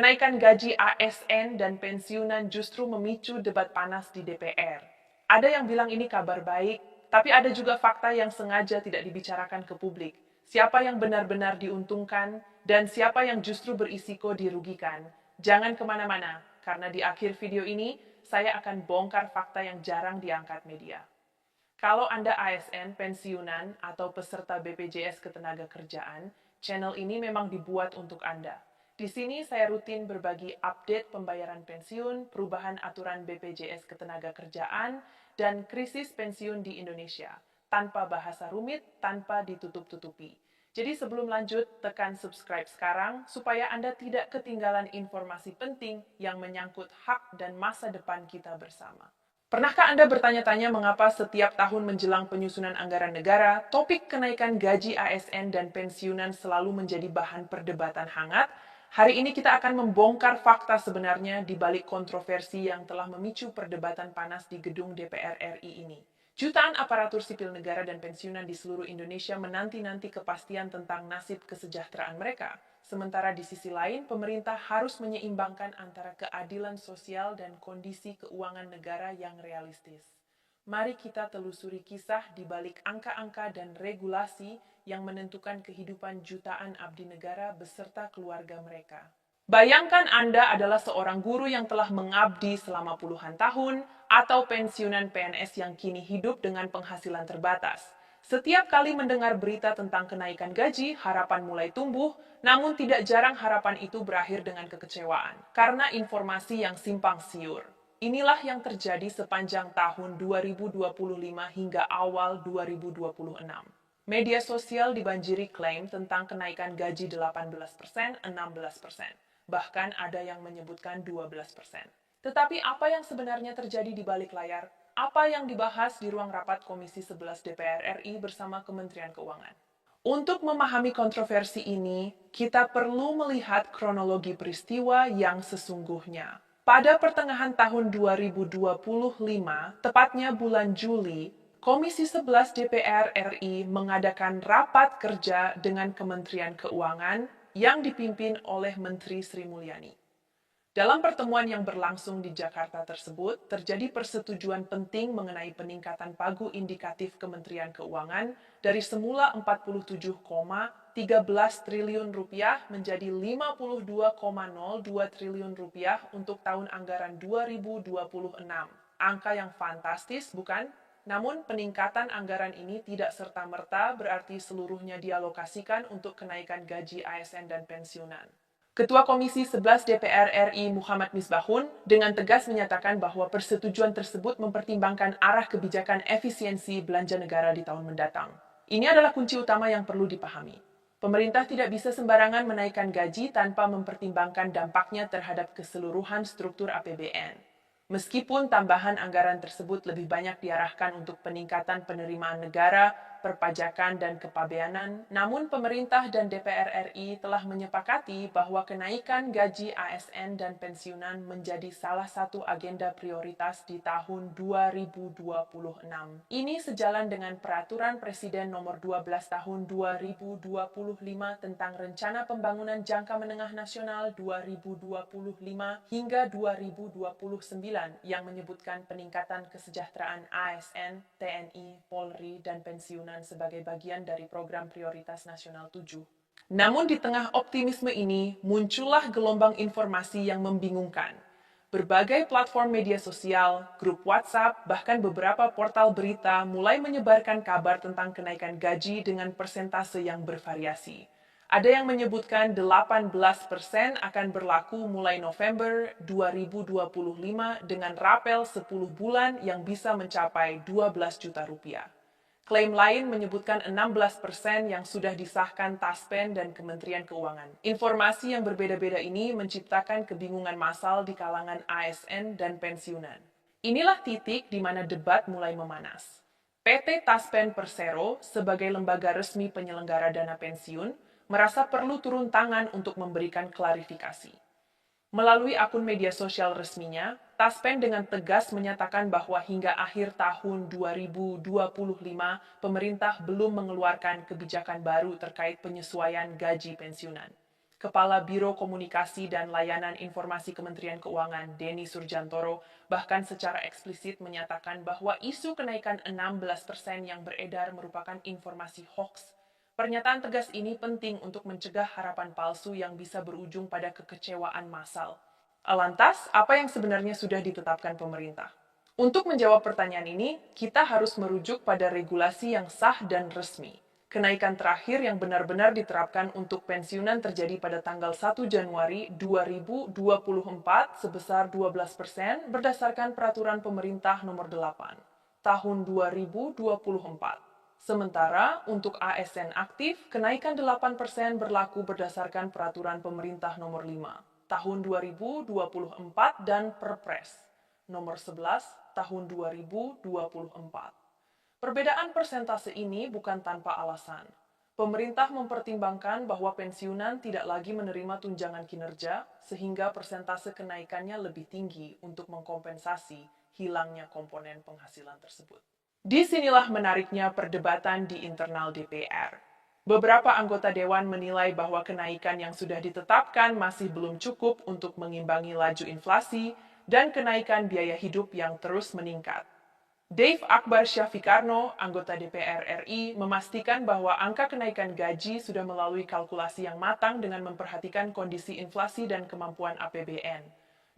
Kenaikan gaji ASN dan pensiunan justru memicu debat panas di DPR. Ada yang bilang ini kabar baik, tapi ada juga fakta yang sengaja tidak dibicarakan ke publik. Siapa yang benar-benar diuntungkan dan siapa yang justru berisiko dirugikan. Jangan kemana-mana, karena di akhir video ini saya akan bongkar fakta yang jarang diangkat media. Kalau Anda ASN, pensiunan, atau peserta BPJS Ketenagakerjaan, channel ini memang dibuat untuk Anda. Di sini saya rutin berbagi update pembayaran pensiun, perubahan aturan BPJS Ketenagakerjaan, dan krisis pensiun di Indonesia, tanpa bahasa rumit, tanpa ditutup-tutupi. Jadi sebelum lanjut, tekan subscribe sekarang supaya Anda tidak ketinggalan informasi penting yang menyangkut hak dan masa depan kita bersama. Pernahkah Anda bertanya-tanya mengapa setiap tahun menjelang penyusunan anggaran negara, topik kenaikan gaji ASN dan pensiunan selalu menjadi bahan perdebatan hangat? Hari ini kita akan membongkar fakta sebenarnya di balik kontroversi yang telah memicu perdebatan panas di gedung DPR RI ini. Jutaan aparatur sipil negara dan pensiunan di seluruh Indonesia menanti-nanti kepastian tentang nasib kesejahteraan mereka. Sementara di sisi lain, pemerintah harus menyeimbangkan antara keadilan sosial dan kondisi keuangan negara yang realistis. Mari kita telusuri kisah di balik angka-angka dan regulasi yang menentukan kehidupan jutaan abdi negara beserta keluarga mereka. Bayangkan Anda adalah seorang guru yang telah mengabdi selama puluhan tahun atau pensiunan PNS yang kini hidup dengan penghasilan terbatas. Setiap kali mendengar berita tentang kenaikan gaji, harapan mulai tumbuh, namun tidak jarang harapan itu berakhir dengan kekecewaan karena informasi yang simpang siur. Inilah yang terjadi sepanjang tahun 2025 hingga awal 2026. Media sosial dibanjiri klaim tentang kenaikan gaji 18%, 16%. Bahkan ada yang menyebutkan 12%. Tetapi apa yang sebenarnya terjadi di balik layar? Apa yang dibahas di ruang rapat Komisi 11 DPR RI bersama Kementerian Keuangan? Untuk memahami kontroversi ini, kita perlu melihat kronologi peristiwa yang sesungguhnya. Pada pertengahan tahun 2025, tepatnya bulan Juli, Komisi 11 DPR RI mengadakan rapat kerja dengan Kementerian Keuangan yang dipimpin oleh Menteri Sri Mulyani. Dalam pertemuan yang berlangsung di Jakarta tersebut, terjadi persetujuan penting mengenai peningkatan pagu indikatif Kementerian Keuangan dari semula 47,13 triliun rupiah menjadi 52,02 triliun rupiah untuk tahun anggaran 2026. Angka yang fantastis, bukan? Namun, peningkatan anggaran ini tidak serta-merta berarti seluruhnya dialokasikan untuk kenaikan gaji ASN dan pensiunan. Ketua Komisi 11 DPR RI Muhammad Misbahun dengan tegas menyatakan bahwa persetujuan tersebut mempertimbangkan arah kebijakan efisiensi belanja negara di tahun mendatang. Ini adalah kunci utama yang perlu dipahami. Pemerintah tidak bisa sembarangan menaikkan gaji tanpa mempertimbangkan dampaknya terhadap keseluruhan struktur APBN. Meskipun tambahan anggaran tersebut lebih banyak diarahkan untuk peningkatan penerimaan negara, perpajakan, dan kepabeanan, namun pemerintah dan DPR RI telah menyepakati bahwa kenaikan gaji ASN dan pensiunan menjadi salah satu agenda prioritas di tahun 2026. Ini sejalan dengan Peraturan Presiden Nomor 12 Tahun 2025 tentang Rencana Pembangunan Jangka Menengah Nasional 2025 hingga 2029 yang menyebutkan peningkatan kesejahteraan ASN, TNI, Polri, dan pensiunan sebagai bagian dari program prioritas nasional 7. Namun di tengah optimisme ini, muncullah gelombang informasi yang membingungkan. Berbagai platform media sosial, grup WhatsApp, bahkan beberapa portal berita mulai menyebarkan kabar tentang kenaikan gaji dengan persentase yang bervariasi. Ada yang menyebutkan 18% akan berlaku mulai November 2025 dengan rapel 10 bulan yang bisa mencapai 12 juta rupiah. Klaim lain menyebutkan 16% yang sudah disahkan Taspen dan Kementerian Keuangan. Informasi yang berbeda-beda ini menciptakan kebingungan massal di kalangan ASN dan pensiunan. Inilah titik di mana debat mulai memanas. PT Taspen Persero sebagai lembaga resmi penyelenggara dana pensiun merasa perlu turun tangan untuk memberikan klarifikasi. Melalui akun media sosial resminya, Taspen dengan tegas menyatakan bahwa hingga akhir tahun 2025, pemerintah belum mengeluarkan kebijakan baru terkait penyesuaian gaji pensiunan. Kepala Biro Komunikasi dan Layanan Informasi Kementerian Keuangan, Denny Surjantoro, bahkan secara eksplisit menyatakan bahwa isu kenaikan 16% yang beredar merupakan informasi hoax. Pernyataan tegas ini penting untuk mencegah harapan palsu yang bisa berujung pada kekecewaan massal. Lantas, apa yang sebenarnya sudah ditetapkan pemerintah? Untuk menjawab pertanyaan ini, kita harus merujuk pada regulasi yang sah dan resmi. Kenaikan terakhir yang benar-benar diterapkan untuk pensiunan terjadi pada tanggal 1 Januari 2024 sebesar 12% berdasarkan Peraturan Pemerintah Nomor 8 Tahun 2024. Sementara untuk ASN aktif, kenaikan 8% berlaku berdasarkan Peraturan Pemerintah Nomor 5 Tahun 2024 dan Perpres Nomor 11 Tahun 2024. Perbedaan persentase ini bukan tanpa alasan. Pemerintah mempertimbangkan bahwa pensiunan tidak lagi menerima tunjangan kinerja, sehingga persentase kenaikannya lebih tinggi untuk mengkompensasi hilangnya komponen penghasilan tersebut. Disinilah menariknya perdebatan di internal DPR. Beberapa anggota dewan menilai bahwa kenaikan yang sudah ditetapkan masih belum cukup untuk mengimbangi laju inflasi dan kenaikan biaya hidup yang terus meningkat. Dave Akbar Syafiqarno, anggota DPR RI, memastikan bahwa angka kenaikan gaji sudah melalui kalkulasi yang matang dengan memperhatikan kondisi inflasi dan kemampuan APBN.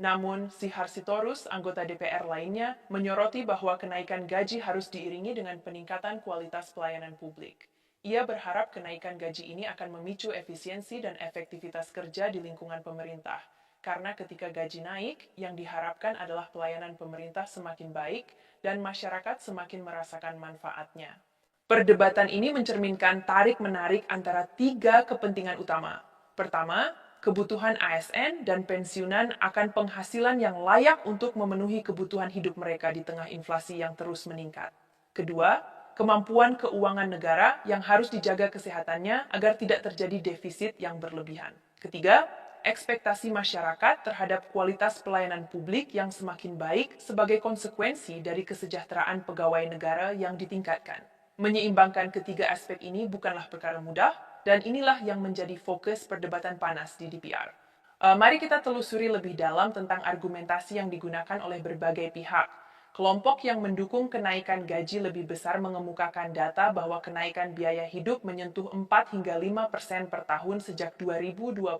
Namun, Sihar Sitorus, anggota DPR lainnya, menyoroti bahwa kenaikan gaji harus diiringi dengan peningkatan kualitas pelayanan publik. Ia berharap kenaikan gaji ini akan memicu efisiensi dan efektivitas kerja di lingkungan pemerintah. Karena ketika gaji naik, yang diharapkan adalah pelayanan pemerintah semakin baik dan masyarakat semakin merasakan manfaatnya. Perdebatan ini mencerminkan tarik-menarik antara tiga kepentingan utama. Pertama, kebutuhan ASN dan pensiunan akan penghasilan yang layak untuk memenuhi kebutuhan hidup mereka di tengah inflasi yang terus meningkat. Kedua, kemampuan keuangan negara yang harus dijaga kesehatannya agar tidak terjadi defisit yang berlebihan. Ketiga, ekspektasi masyarakat terhadap kualitas pelayanan publik yang semakin baik sebagai konsekuensi dari kesejahteraan pegawai negara yang ditingkatkan. Menyeimbangkan ketiga aspek ini bukanlah perkara mudah, dan inilah yang menjadi fokus perdebatan panas di DPR. Mari kita telusuri lebih dalam tentang argumentasi yang digunakan oleh berbagai pihak. Kelompok yang mendukung kenaikan gaji lebih besar mengemukakan data bahwa kenaikan biaya hidup menyentuh 4 hingga 5% per tahun sejak 2022,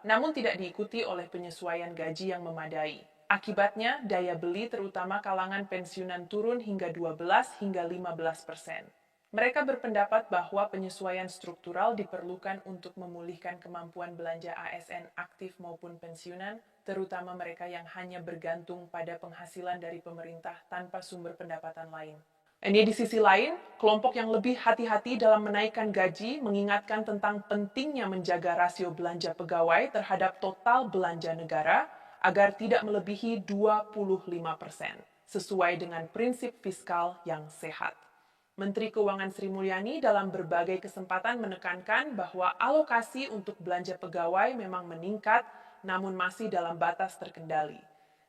namun tidak diikuti oleh penyesuaian gaji yang memadai. Akibatnya, daya beli terutama kalangan pensiunan turun hingga 12 hingga 15%. Mereka berpendapat bahwa penyesuaian struktural diperlukan untuk memulihkan kemampuan belanja ASN aktif maupun pensiunan, terutama mereka yang hanya bergantung pada penghasilan dari pemerintah tanpa sumber pendapatan lain. Ini di sisi lain, kelompok yang lebih hati-hati dalam menaikkan gaji mengingatkan tentang pentingnya menjaga rasio belanja pegawai terhadap total belanja negara agar tidak melebihi 25%, sesuai dengan prinsip fiskal yang sehat. Menteri Keuangan Sri Mulyani dalam berbagai kesempatan menekankan bahwa alokasi untuk belanja pegawai memang meningkat, namun masih dalam batas terkendali.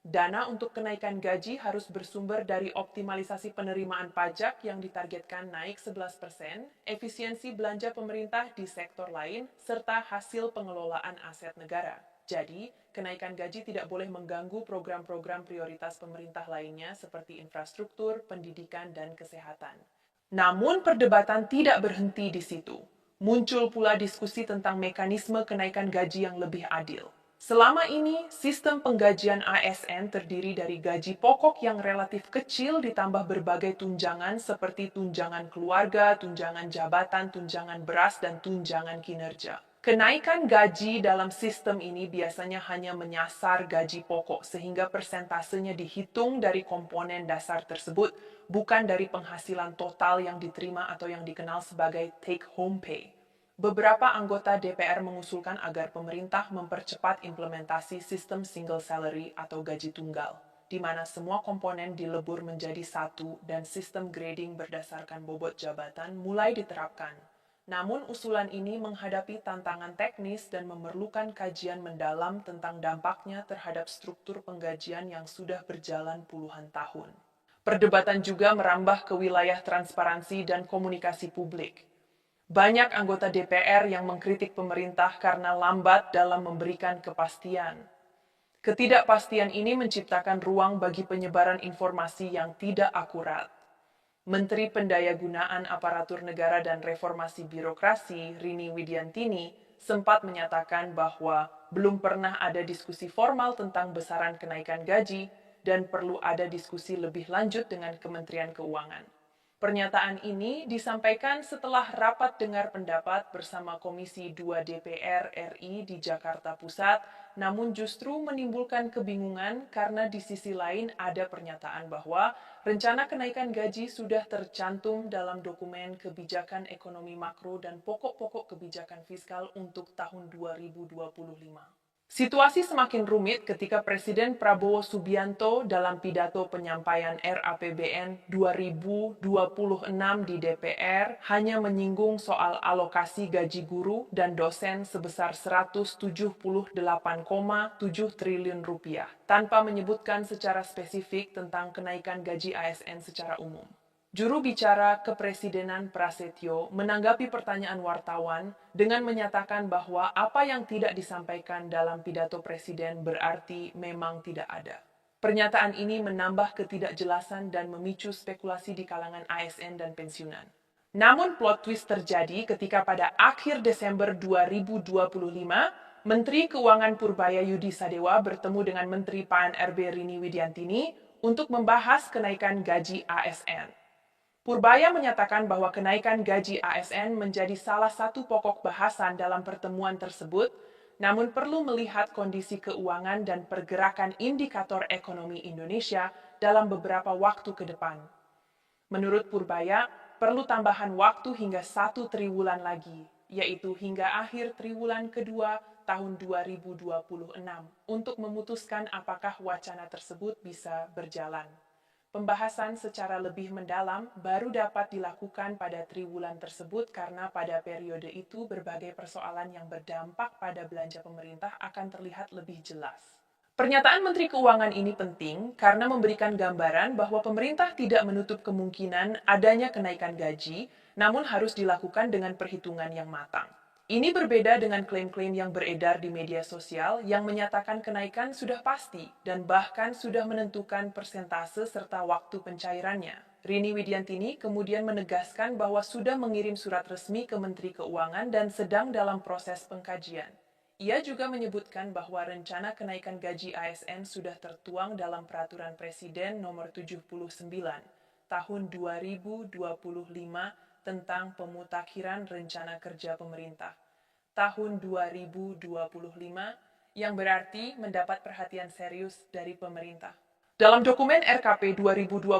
Dana untuk kenaikan gaji harus bersumber dari optimalisasi penerimaan pajak yang ditargetkan naik 11%, efisiensi belanja pemerintah di sektor lain, serta hasil pengelolaan aset negara. Jadi, kenaikan gaji tidak boleh mengganggu program-program prioritas pemerintah lainnya seperti infrastruktur, pendidikan, dan kesehatan. Namun perdebatan tidak berhenti di situ. Muncul pula diskusi tentang mekanisme kenaikan gaji yang lebih adil. Selama ini, sistem penggajian ASN terdiri dari gaji pokok yang relatif kecil ditambah berbagai tunjangan seperti tunjangan keluarga, tunjangan jabatan, tunjangan beras, dan tunjangan kinerja. Kenaikan gaji dalam sistem ini biasanya hanya menyasar gaji pokok sehingga persentasenya dihitung dari komponen dasar tersebut, bukan dari penghasilan total yang diterima atau yang dikenal sebagai take-home pay. Beberapa anggota DPR mengusulkan agar pemerintah mempercepat implementasi sistem single salary atau gaji tunggal, di mana semua komponen dilebur menjadi satu dan sistem grading berdasarkan bobot jabatan mulai diterapkan. Namun usulan ini menghadapi tantangan teknis dan memerlukan kajian mendalam tentang dampaknya terhadap struktur penggajian yang sudah berjalan puluhan tahun. Perdebatan juga merambah ke wilayah transparansi dan komunikasi publik. Banyak anggota DPR yang mengkritik pemerintah karena lambat dalam memberikan kepastian. Ketidakpastian ini menciptakan ruang bagi penyebaran informasi yang tidak akurat. Menteri Pendayagunaan Aparatur Negara dan Reformasi Birokrasi, Rini Widiantini, sempat menyatakan bahwa belum pernah ada diskusi formal tentang besaran kenaikan gaji dan perlu ada diskusi lebih lanjut dengan Kementerian Keuangan. Pernyataan ini disampaikan setelah rapat dengar pendapat bersama Komisi 2 DPR RI di Jakarta Pusat, namun justru menimbulkan kebingungan karena di sisi lain ada pernyataan bahwa rencana kenaikan gaji sudah tercantum dalam dokumen kebijakan ekonomi makro dan pokok-pokok kebijakan fiskal untuk tahun 2025. Situasi semakin rumit ketika Presiden Prabowo Subianto dalam pidato penyampaian RAPBN 2026 di DPR hanya menyinggung soal alokasi gaji guru dan dosen sebesar 178,7 triliun rupiah, tanpa menyebutkan secara spesifik tentang kenaikan gaji ASN secara umum. Juru bicara Kepresidenan Prasetyo menanggapi pertanyaan wartawan dengan menyatakan bahwa apa yang tidak disampaikan dalam pidato Presiden berarti memang tidak ada. Pernyataan ini menambah ketidakjelasan dan memicu spekulasi di kalangan ASN dan pensiunan. Namun plot twist terjadi ketika pada akhir Desember 2025, Menteri Keuangan Purbaya Yudi Sadewa bertemu dengan Menteri PAN-RB Rini Widiantini untuk membahas kenaikan gaji ASN. Purbaya menyatakan bahwa kenaikan gaji ASN menjadi salah satu pokok bahasan dalam pertemuan tersebut, namun perlu melihat kondisi keuangan dan pergerakan indikator ekonomi Indonesia dalam beberapa waktu ke depan. Menurut Purbaya, perlu tambahan waktu hingga 1 triwulan lagi, yaitu hingga akhir triwulan kedua tahun 2026, untuk memutuskan apakah wacana tersebut bisa berjalan. Pembahasan secara lebih mendalam baru dapat dilakukan pada triwulan tersebut karena pada periode itu berbagai persoalan yang berdampak pada belanja pemerintah akan terlihat lebih jelas. Pernyataan Menteri Keuangan ini penting karena memberikan gambaran bahwa pemerintah tidak menutup kemungkinan adanya kenaikan gaji, namun harus dilakukan dengan perhitungan yang matang. Ini berbeda dengan klaim-klaim yang beredar di media sosial yang menyatakan kenaikan sudah pasti dan bahkan sudah menentukan persentase serta waktu pencairannya. Rini Widiantini kemudian menegaskan bahwa sudah mengirim surat resmi ke Menteri Keuangan dan sedang dalam proses pengkajian. Ia juga menyebutkan bahwa rencana kenaikan gaji ASN sudah tertuang dalam Peraturan Presiden Nomor 79 Tahun 2025 tentang pemutakhiran rencana kerja pemerintah tahun 2025 yang berarti mendapat perhatian serius dari pemerintah. Dalam dokumen RKP 2025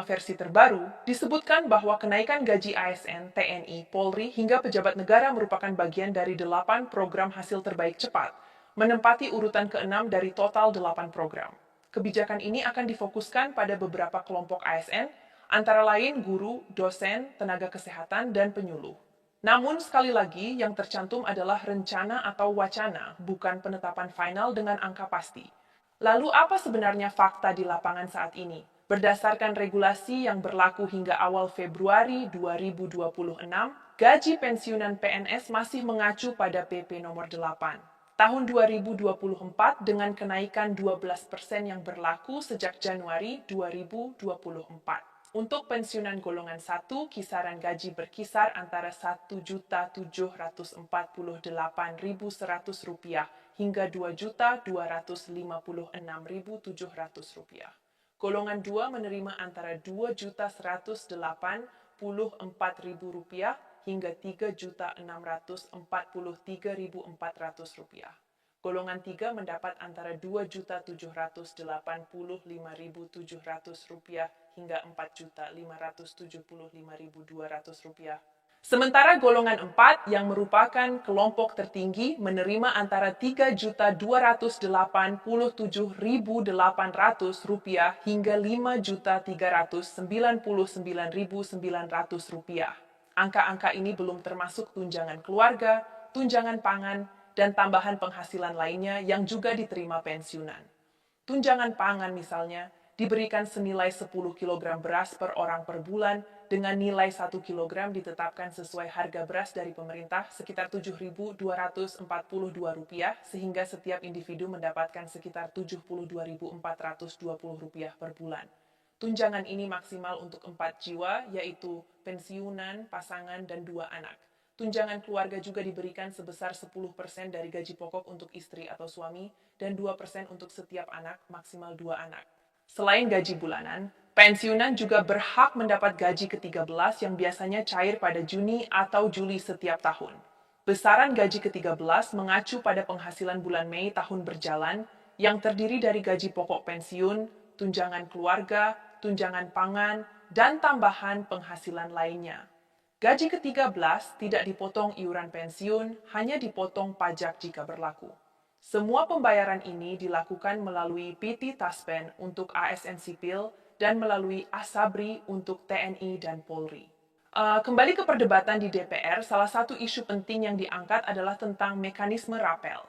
versi terbaru, disebutkan bahwa kenaikan gaji ASN, TNI, Polri, hingga pejabat negara merupakan bagian dari 8 program hasil terbaik cepat, menempati urutan ke-6 dari total 8 program. Kebijakan ini akan difokuskan pada beberapa kelompok ASN, antara lain guru, dosen, tenaga kesehatan, dan penyuluh. Namun, sekali lagi, yang tercantum adalah rencana atau wacana, bukan penetapan final dengan angka pasti. Lalu apa sebenarnya fakta di lapangan saat ini? Berdasarkan regulasi yang berlaku hingga awal Februari 2026, gaji pensiunan PNS masih mengacu pada PP nomor 8 tahun 2024 dengan kenaikan 12% yang berlaku sejak Januari 2024. Untuk pensiunan golongan 1, kisaran gaji berkisar antara Rp1.748.100 hingga Rp2.256.700. Golongan 2 menerima antara Rp2.184.000 hingga Rp3.643.400. Golongan 3 mendapat antara Rp2.785.700 hingga Rp4.575.200. Sementara golongan 4 yang merupakan kelompok tertinggi menerima antara Rp3.287.800 hingga Rp5.399.900. Angka-angka ini belum termasuk tunjangan keluarga, tunjangan pangan, dan tambahan penghasilan lainnya yang juga diterima pensiunan. Tunjangan pangan misalnya diberikan senilai 10 kg beras per orang per bulan dengan nilai 1 kilogram ditetapkan sesuai harga beras dari pemerintah sekitar Rp7.242 sehingga setiap individu mendapatkan sekitar Rp72.420 per bulan. Tunjangan ini maksimal untuk 4 jiwa, yaitu pensiunan, pasangan, dan 2 anak. Tunjangan keluarga juga diberikan sebesar 10% dari gaji pokok untuk istri atau suami dan 2% untuk setiap anak, maksimal 2 anak. Selain gaji bulanan, pensiunan juga berhak mendapat gaji ke-13 yang biasanya cair pada Juni atau Juli setiap tahun. Besaran gaji ke-13 mengacu pada penghasilan bulan Mei tahun berjalan yang terdiri dari gaji pokok pensiun, tunjangan keluarga, tunjangan pangan, dan tambahan penghasilan lainnya. Gaji ke-13 tidak dipotong iuran pensiun, hanya dipotong pajak jika berlaku. Semua pembayaran ini dilakukan melalui PT Taspen untuk ASN sipil dan melalui Asabri untuk TNI dan Polri. Kembali ke perdebatan di DPR, salah satu isu penting yang diangkat adalah tentang mekanisme rapel.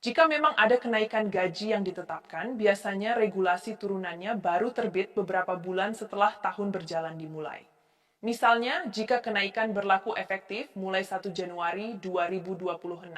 Jika memang ada kenaikan gaji yang ditetapkan, biasanya regulasi turunannya baru terbit beberapa bulan setelah tahun berjalan dimulai. Misalnya, jika kenaikan berlaku efektif mulai 1 Januari 2026,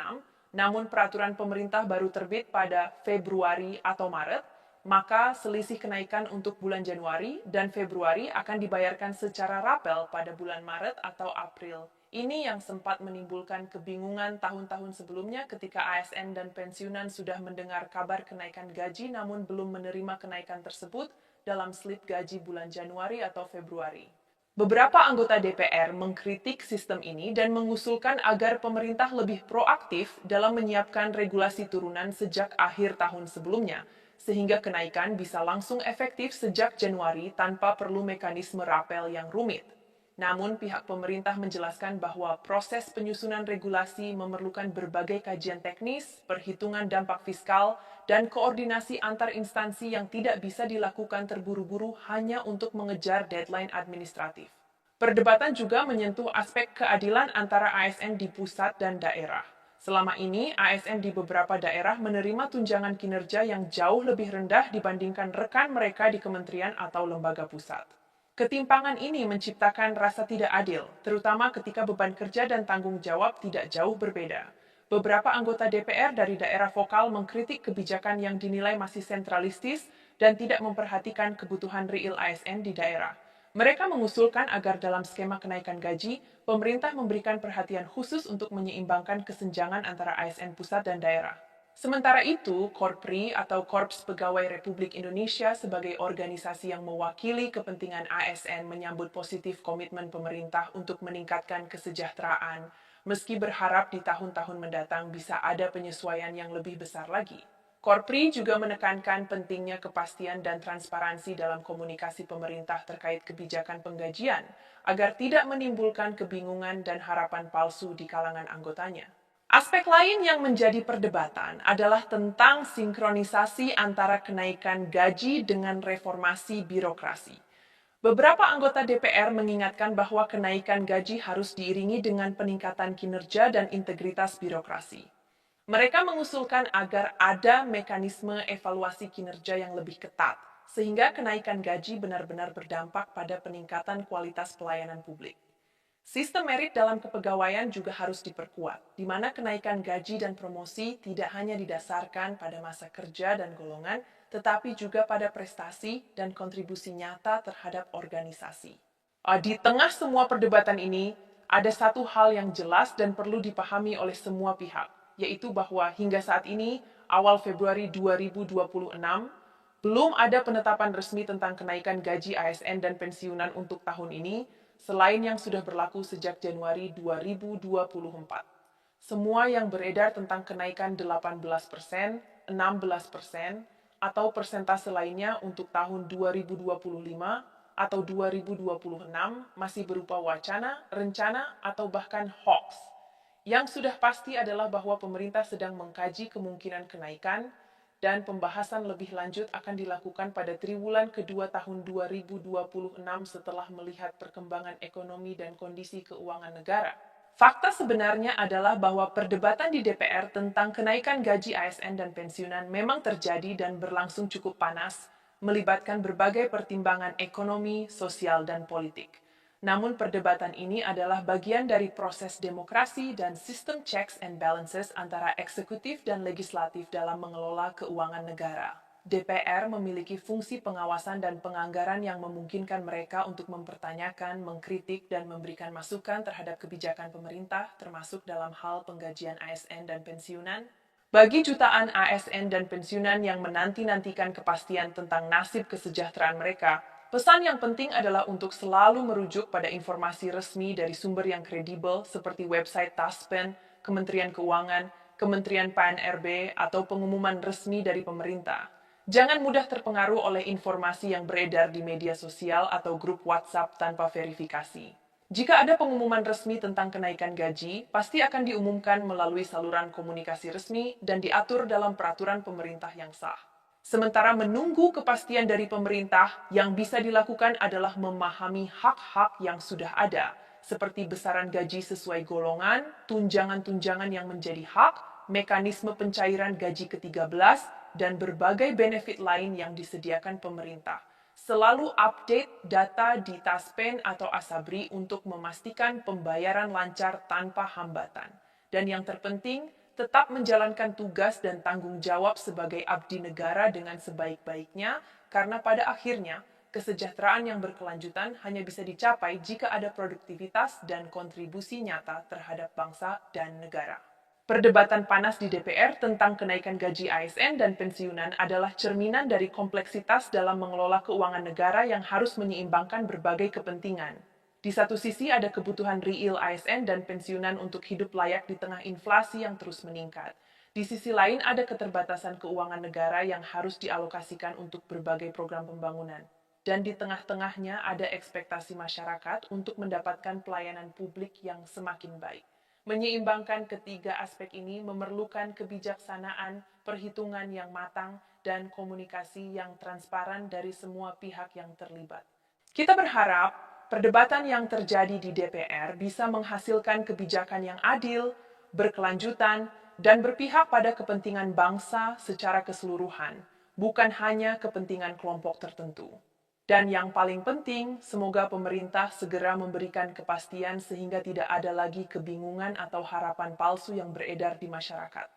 namun peraturan pemerintah baru terbit pada Februari atau Maret, maka selisih kenaikan untuk bulan Januari dan Februari akan dibayarkan secara rapel pada bulan Maret atau April. Ini yang sempat menimbulkan kebingungan tahun-tahun sebelumnya ketika ASN dan pensiunan sudah mendengar kabar kenaikan gaji namun belum menerima kenaikan tersebut dalam slip gaji bulan Januari atau Februari. Beberapa anggota DPR mengkritik sistem ini dan mengusulkan agar pemerintah lebih proaktif dalam menyiapkan regulasi turunan sejak akhir tahun sebelumnya, sehingga kenaikan bisa langsung efektif sejak Januari tanpa perlu mekanisme rapel yang rumit. Namun, pihak pemerintah menjelaskan bahwa proses penyusunan regulasi memerlukan berbagai kajian teknis, perhitungan dampak fiskal, dan koordinasi antar instansi yang tidak bisa dilakukan terburu-buru hanya untuk mengejar deadline administratif. Perdebatan juga menyentuh aspek keadilan antara ASN di pusat dan daerah. Selama ini, ASN di beberapa daerah menerima tunjangan kinerja yang jauh lebih rendah dibandingkan rekan mereka di kementerian atau lembaga pusat. Ketimpangan ini menciptakan rasa tidak adil, terutama ketika beban kerja dan tanggung jawab tidak jauh berbeda. Beberapa anggota DPR dari daerah vokal mengkritik kebijakan yang dinilai masih sentralistis dan tidak memperhatikan kebutuhan real ASN di daerah. Mereka mengusulkan agar dalam skema kenaikan gaji, pemerintah memberikan perhatian khusus untuk menyeimbangkan kesenjangan antara ASN pusat dan daerah. Sementara itu, Korpri atau Korps Pegawai Republik Indonesia sebagai organisasi yang mewakili kepentingan ASN menyambut positif komitmen pemerintah untuk meningkatkan kesejahteraan, meski berharap di tahun-tahun mendatang bisa ada penyesuaian yang lebih besar lagi. Korpri juga menekankan pentingnya kepastian dan transparansi dalam komunikasi pemerintah terkait kebijakan penggajian, agar tidak menimbulkan kebingungan dan harapan palsu di kalangan anggotanya. Aspek lain yang menjadi perdebatan adalah tentang sinkronisasi antara kenaikan gaji dengan reformasi birokrasi. Beberapa anggota DPR mengingatkan bahwa kenaikan gaji harus diiringi dengan peningkatan kinerja dan integritas birokrasi. Mereka mengusulkan agar ada mekanisme evaluasi kinerja yang lebih ketat, sehingga kenaikan gaji benar-benar berdampak pada peningkatan kualitas pelayanan publik. Sistem merit dalam kepegawaian juga harus diperkuat, di mana kenaikan gaji dan promosi tidak hanya didasarkan pada masa kerja dan golongan, tetapi juga pada prestasi dan kontribusi nyata terhadap organisasi. Di tengah semua perdebatan ini, ada satu hal yang jelas dan perlu dipahami oleh semua pihak, yaitu bahwa hingga saat ini, awal Februari 2026, belum ada penetapan resmi tentang kenaikan gaji ASN dan pensiunan untuk tahun ini, selain yang sudah berlaku sejak Januari 2024. Semua yang beredar tentang kenaikan 18%, 16%, atau persentase lainnya untuk tahun 2025 atau 2026 masih berupa wacana, rencana, atau bahkan hoax. Yang sudah pasti adalah bahwa pemerintah sedang mengkaji kemungkinan kenaikan, dan pembahasan lebih lanjut akan dilakukan pada triwulan kedua tahun 2026 setelah melihat perkembangan ekonomi dan kondisi keuangan negara. Fakta sebenarnya adalah bahwa perdebatan di DPR tentang kenaikan gaji ASN dan pensiunan memang terjadi dan berlangsung cukup panas, melibatkan berbagai pertimbangan ekonomi, sosial, dan politik. Namun perdebatan ini adalah bagian dari proses demokrasi dan sistem checks and balances antara eksekutif dan legislatif dalam mengelola keuangan negara. DPR memiliki fungsi pengawasan dan penganggaran yang memungkinkan mereka untuk mempertanyakan, mengkritik, dan memberikan masukan terhadap kebijakan pemerintah, termasuk dalam hal penggajian ASN dan pensiunan. Bagi jutaan ASN dan pensiunan yang menanti-nantikan kepastian tentang nasib kesejahteraan mereka, pesan yang penting adalah untuk selalu merujuk pada informasi resmi dari sumber yang kredibel seperti website Taspen, Kementerian Keuangan, Kementerian PNRB, atau pengumuman resmi dari pemerintah. Jangan mudah terpengaruh oleh informasi yang beredar di media sosial atau grup WhatsApp tanpa verifikasi. Jika ada pengumuman resmi tentang kenaikan gaji, pasti akan diumumkan melalui saluran komunikasi resmi dan diatur dalam peraturan pemerintah yang sah. Sementara menunggu kepastian dari pemerintah, yang bisa dilakukan adalah memahami hak-hak yang sudah ada, seperti besaran gaji sesuai golongan, tunjangan-tunjangan yang menjadi hak, mekanisme pencairan gaji ke-13, dan berbagai benefit lain yang disediakan pemerintah. Selalu update data di Taspen atau Asabri untuk memastikan pembayaran lancar tanpa hambatan. Dan yang terpenting, tetap menjalankan tugas dan tanggung jawab sebagai abdi negara dengan sebaik-baiknya, karena pada akhirnya, kesejahteraan yang berkelanjutan hanya bisa dicapai jika ada produktivitas dan kontribusi nyata terhadap bangsa dan negara. Perdebatan panas di DPR tentang kenaikan gaji ASN dan pensiunan adalah cerminan dari kompleksitas dalam mengelola keuangan negara yang harus menyeimbangkan berbagai kepentingan. Di satu sisi ada kebutuhan real ASN dan pensiunan untuk hidup layak di tengah inflasi yang terus meningkat. Di sisi lain ada keterbatasan keuangan negara yang harus dialokasikan untuk berbagai program pembangunan. Dan di tengah-tengahnya ada ekspektasi masyarakat untuk mendapatkan pelayanan publik yang semakin baik. Menyeimbangkan ketiga aspek ini memerlukan kebijaksanaan, perhitungan yang matang, dan komunikasi yang transparan dari semua pihak yang terlibat. Kita berharap perdebatan yang terjadi di DPR bisa menghasilkan kebijakan yang adil, berkelanjutan, dan berpihak pada kepentingan bangsa secara keseluruhan, bukan hanya kepentingan kelompok tertentu. Dan yang paling penting, semoga pemerintah segera memberikan kepastian sehingga tidak ada lagi kebingungan atau harapan palsu yang beredar di masyarakat.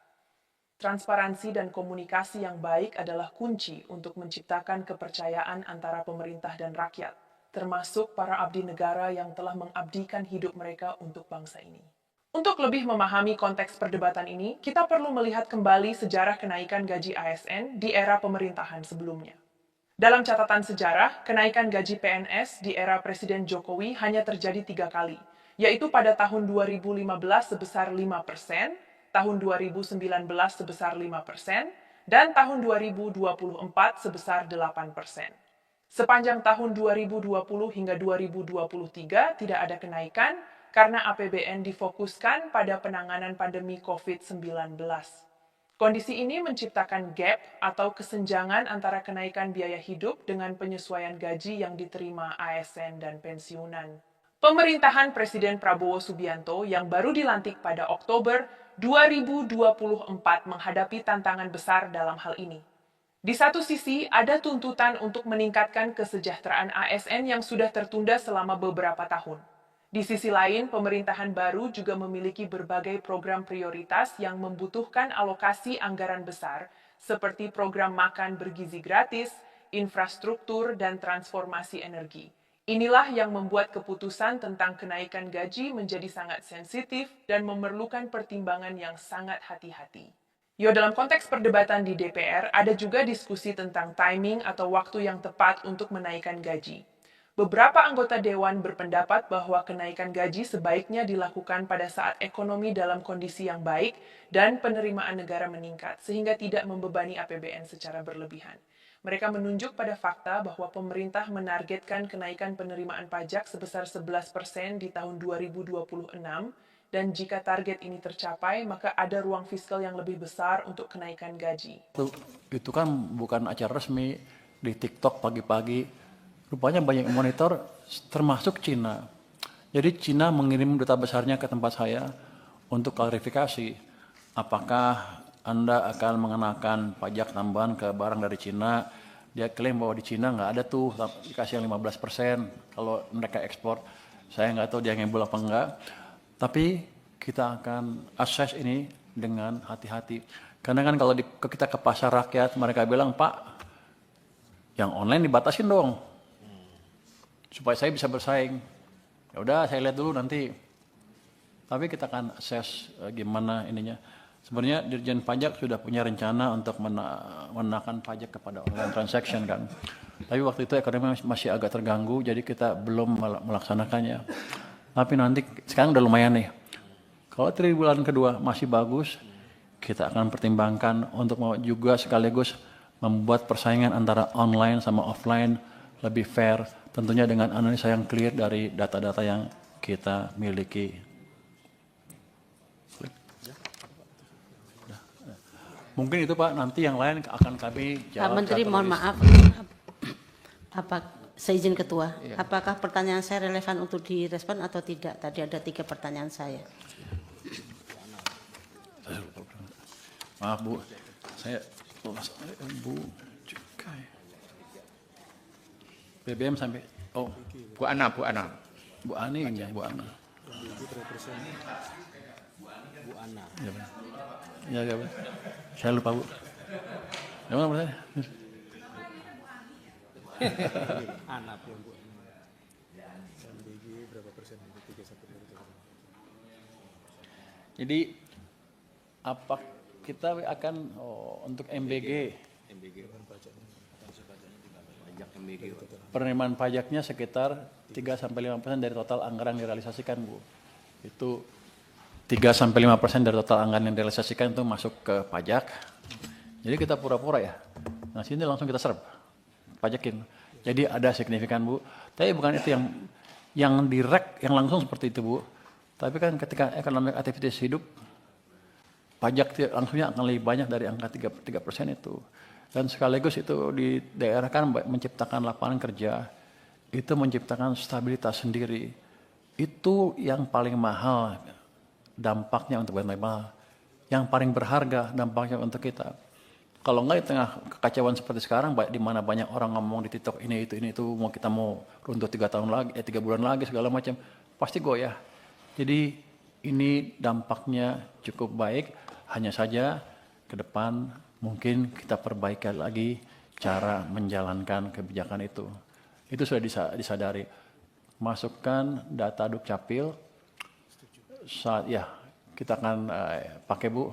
Transparansi dan komunikasi yang baik adalah kunci untuk menciptakan kepercayaan antara pemerintah dan rakyat, termasuk para abdi negara yang telah mengabdikan hidup mereka untuk bangsa ini. Untuk lebih memahami konteks perdebatan ini, kita perlu melihat kembali sejarah kenaikan gaji ASN di era pemerintahan sebelumnya. Dalam catatan sejarah, kenaikan gaji PNS di era Presiden Jokowi hanya terjadi 3 kali, yaitu pada tahun 2015 sebesar 5%, tahun 2019 sebesar 5%, dan tahun 2024 sebesar 8%. Sepanjang tahun 2020 hingga 2023 tidak ada kenaikan karena APBN difokuskan pada penanganan pandemi COVID-19. Kondisi ini menciptakan gap atau kesenjangan antara kenaikan biaya hidup dengan penyesuaian gaji yang diterima ASN dan pensiunan. Pemerintahan Presiden Prabowo Subianto yang baru dilantik pada Oktober 2024 menghadapi tantangan besar dalam hal ini. Di satu sisi, ada tuntutan untuk meningkatkan kesejahteraan ASN yang sudah tertunda selama beberapa tahun. Di sisi lain, pemerintahan baru juga memiliki berbagai program prioritas yang membutuhkan alokasi anggaran besar, seperti program makan bergizi gratis, infrastruktur, dan transformasi energi. Inilah yang membuat keputusan tentang kenaikan gaji menjadi sangat sensitif dan memerlukan pertimbangan yang sangat hati-hati. Dalam konteks perdebatan di DPR, ada juga diskusi tentang timing atau waktu yang tepat untuk menaikkan gaji. Beberapa anggota dewan berpendapat bahwa kenaikan gaji sebaiknya dilakukan pada saat ekonomi dalam kondisi yang baik dan penerimaan negara meningkat, sehingga tidak membebani APBN secara berlebihan. Mereka menunjuk pada fakta bahwa pemerintah menargetkan kenaikan penerimaan pajak sebesar 11% di tahun 2026, dan jika target ini tercapai, maka ada ruang fiskal yang lebih besar untuk kenaikan gaji. Itu kan bukan acara resmi di TikTok pagi-pagi. Rupanya banyak monitor, termasuk Cina. Jadi Cina mengirim duta besarnya ke tempat saya untuk klarifikasi. Apakah Anda akan mengenakan pajak tambahan ke barang dari Cina? Dia klaim bahwa di Cina nggak ada tuh, dikasih yang 15% kalau mereka ekspor. Saya nggak tahu dia ngebul apa enggak. Tapi kita akan assess ini dengan hati-hati. Karena kan kalau kita ke pasar rakyat, mereka bilang, Pak, yang online dibatasin dong. Supaya saya bisa bersaing. Ya udah, saya lihat dulu nanti. Tapi kita akan assess gimana ininya. Sebenarnya Dirjen Pajak sudah punya rencana untuk menaikkan pajak kepada online transaction kan. Tapi waktu itu ekonomi masih agak terganggu, jadi kita belum melaksanakannya. Tapi nanti sekarang udah lumayan nih. Kalau triwulan kedua masih bagus, kita akan pertimbangkan untuk mau juga sekaligus membuat persaingan antara online sama offline lebih fair, tentunya dengan analisa yang clear dari data-data yang kita miliki. Mungkin itu Pak, nanti yang lain akan kami jawab. Pak Menteri, mohon maaf. Seizin Ketua, apakah pertanyaan saya relevan untuk direspon atau tidak? Tadi ada 3 pertanyaan saya. Maaf Bu, saya Bu cukai. BBM sampai, Bu Ana. Bu Ani ya, Bu Ana. Ya, ya, saya lupa Bu. Yang mana pertanyaan? Anak yang Bu. MBG berapa persen? 3 Jadi apa kita akan untuk MBG penerimaan pajaknya sekitar 3-5% dari total anggaran yang direalisasikan Bu. Itu 3-5% dari total anggaran yang direalisasikan itu masuk ke pajak. Jadi kita pura-pura ya. Nah sini langsung kita serap pajakin. Jadi ada signifikan Bu. Tapi bukan itu yang direct, yang langsung seperti itu Bu. Tapi kan ketika economic activities hidup, pajak langsungnya akan lebih banyak dari angka 3% itu. Dan sekaligus itu di daerah kan menciptakan lapangan kerja, itu menciptakan stabilitas sendiri. Itu yang paling mahal dampaknya untuk pemerintah. Yang paling berharga dampaknya untuk kita. Kalau enggak di tengah kekacauan seperti sekarang, di mana banyak orang ngomong di TikTok ini itu, kita mau runtuh 3 tahun lagi, 3 bulan lagi segala macam, pasti goyah. Jadi ini dampaknya cukup baik, hanya saja ke depan mungkin kita perbaiki lagi cara menjalankan kebijakan itu. Itu sudah disadari. Masukkan data Dukcapil, saat ya kita akan pakai Bu.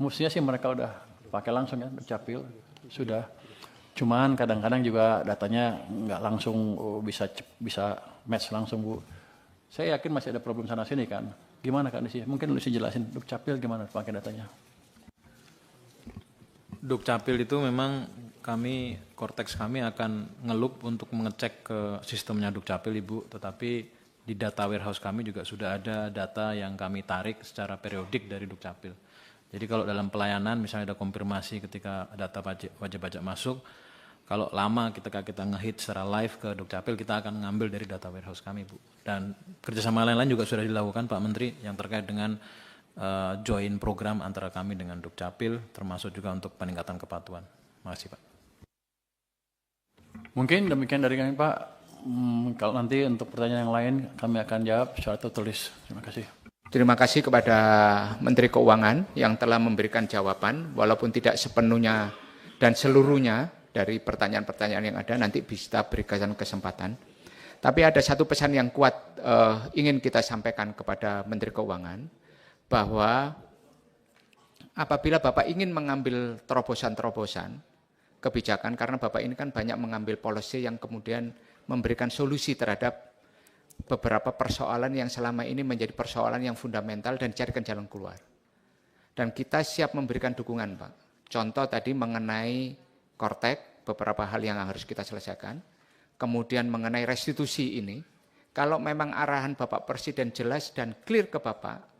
Mestinya sih mereka udah pakai langsung ya Dukcapil, sudah. Cuman kadang-kadang juga datanya nggak langsung bisa match langsung Bu. Saya yakin masih ada problem sana sini kan. Gimana kan sih? Mungkin lu sih jelasin Dukcapil gimana pakai datanya. Dukcapil itu memang Kortex kami akan ngelup untuk mengecek ke sistemnya Dukcapil Ibu, tetapi di data warehouse kami juga sudah ada data yang kami tarik secara periodik dari Dukcapil. Jadi kalau dalam pelayanan misalnya ada konfirmasi ketika data wajib pajak masuk, kalau lama ketika kita ngehit secara live ke Dukcapil, kita akan ngambil dari data warehouse kami Bu. Dan kerjasama lain-lain juga sudah dilakukan Pak Menteri yang terkait dengan join program antara kami dengan Dukcapil, termasuk juga untuk peningkatan kepatuhan. Terima kasih Pak. Mungkin demikian dari kami Pak. Kalau nanti untuk pertanyaan yang lain kami akan jawab secara tertulis. Terima kasih. Terima kasih kepada Menteri Keuangan yang telah memberikan jawaban, walaupun tidak sepenuhnya dan seluruhnya dari pertanyaan-pertanyaan yang ada, nanti bisa berikan kesempatan. Tapi ada satu pesan yang kuat ingin kita sampaikan kepada Menteri Keuangan, bahwa apabila Bapak ingin mengambil terobosan-terobosan kebijakan, karena Bapak ini kan banyak mengambil policy yang kemudian memberikan solusi terhadap beberapa persoalan yang selama ini menjadi persoalan yang fundamental dan carikan jalan keluar. Dan kita siap memberikan dukungan Pak. Contoh tadi mengenai Kortex, beberapa hal yang harus kita selesaikan. Kemudian mengenai restitusi ini, kalau memang arahan Bapak Presiden jelas dan clear ke Bapak,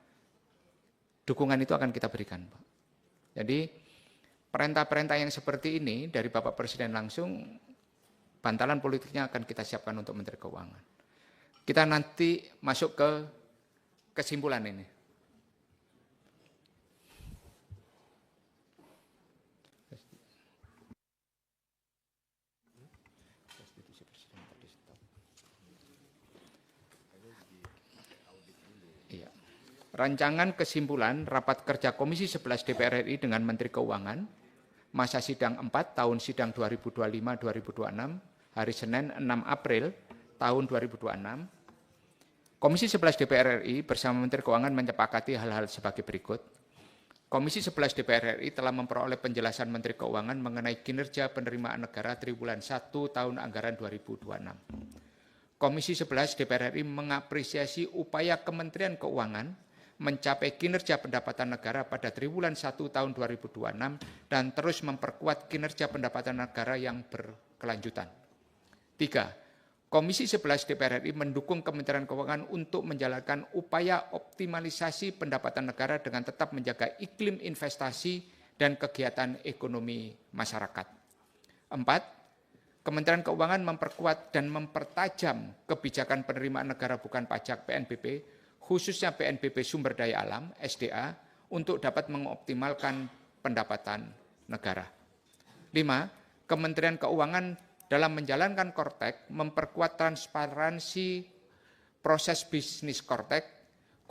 dukungan itu akan kita berikan Pak. Jadi perintah-perintah yang seperti ini dari Bapak Presiden langsung, bantalan politiknya akan kita siapkan untuk Menteri Keuangan. Kita nanti masuk ke kesimpulan ini. Rancangan kesimpulan rapat kerja Komisi 11 DPR RI dengan Menteri Keuangan, masa sidang 4 tahun sidang 2025-2026, hari Senin 6 April tahun 2026. Komisi 11 DPR RI bersama Menteri Keuangan menyepakati hal-hal sebagai berikut. Komisi 11 DPR RI telah memperoleh penjelasan Menteri Keuangan mengenai kinerja penerimaan negara triwulan 1 tahun anggaran 2026. Komisi 11 DPR RI mengapresiasi upaya Kementerian Keuangan mencapai kinerja pendapatan negara pada triwulan 1 tahun 2026 dan terus memperkuat kinerja pendapatan negara yang berkelanjutan. 3. Komisi 11 DPR RI mendukung Kementerian Keuangan untuk menjalankan upaya optimalisasi pendapatan negara dengan tetap menjaga iklim investasi dan kegiatan ekonomi masyarakat. 4. Kementerian Keuangan memperkuat dan mempertajam kebijakan penerimaan negara bukan pajak PNBP, khususnya PNBP sumber daya alam (SDA) untuk dapat mengoptimalkan pendapatan negara. 5. Kementerian Keuangan dalam menjalankan Kortek memperkuat transparansi proses bisnis Kortek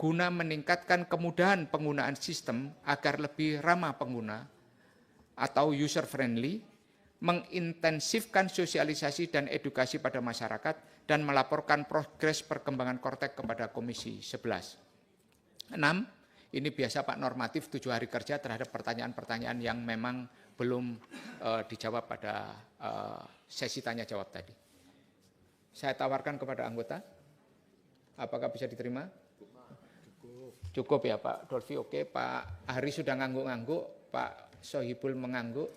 guna meningkatkan kemudahan penggunaan sistem agar lebih ramah pengguna atau user friendly, mengintensifkan sosialisasi dan edukasi pada masyarakat, dan melaporkan progres perkembangan Kortek kepada Komisi 11. 6. Ini biasa Pak normatif 7 hari kerja terhadap pertanyaan-pertanyaan yang memang belum dijawab pada sesi tanya jawab tadi. Saya tawarkan kepada anggota, apakah bisa diterima? Cukup ya Pak Dolfi, oke. Pak Hari sudah ngangguk-ngangguk, Pak Sohibul mengangguk.